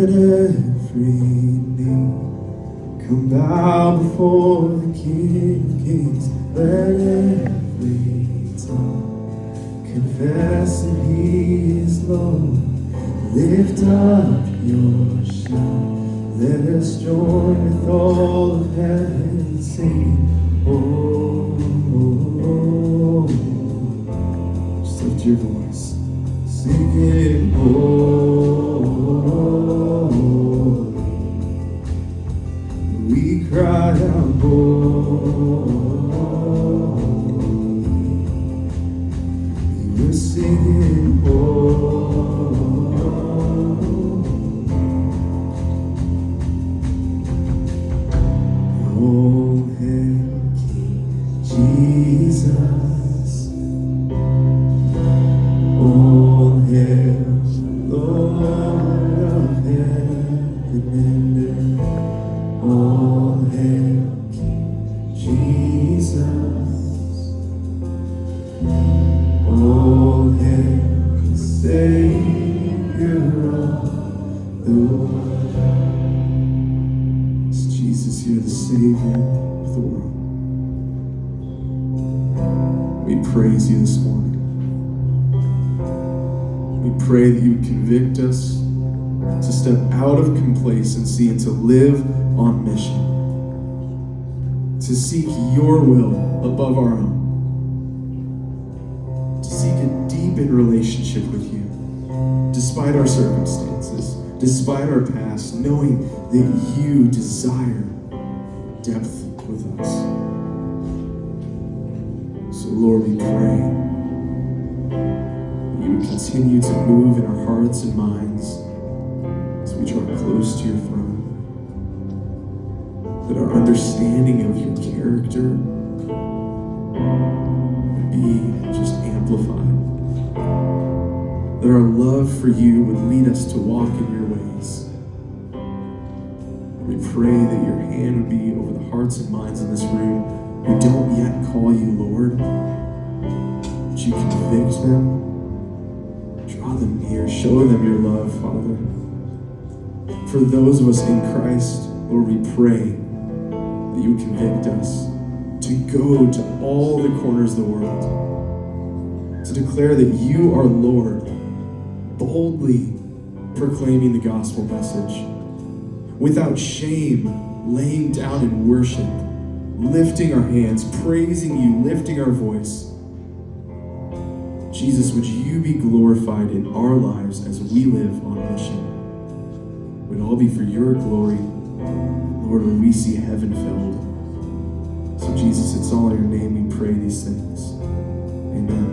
Let every knee come bow before the King of Kings. Let every tongue confess that He is Lord. Lift up your shout. Let us join with all of heaven and sing. Oh, oh, oh. Just lift your voice. Singing, holy. We cry out, holy. We're singing, holy. Oh, hail King Jesus. All hail, Lord of heaven and earth. All hail, King Jesus. All hail, Savior of the world. It's Jesus, you're the Savior of the world. We praise you this morning. We pray that you would convict us to step out of complacency and to live on mission, to seek your will above our own, to seek a deepened relationship with you, despite our circumstances, despite our past, knowing that you desire depth with us. So Lord, we pray you would continue to move in our hearts and minds as we draw close to your throne. That our understanding of your character would be just amplified. That our love for you would lead us to walk in your ways. We pray that your hand would be over the hearts and minds in this room who don't yet call you Lord. Would you convict them? Draw them near, show them your love, Father. For those of us in Christ, Lord, we pray that you would convict us to go to all the corners of the world, to declare that you are Lord, boldly proclaiming the gospel message, without shame, laying down in worship, lifting our hands, praising you, lifting our voice. Jesus, would you be glorified in our lives as we live on mission? Would it all be for your glory, Lord, when we see heaven filled. So Jesus, it's all in your name we pray these things. Amen.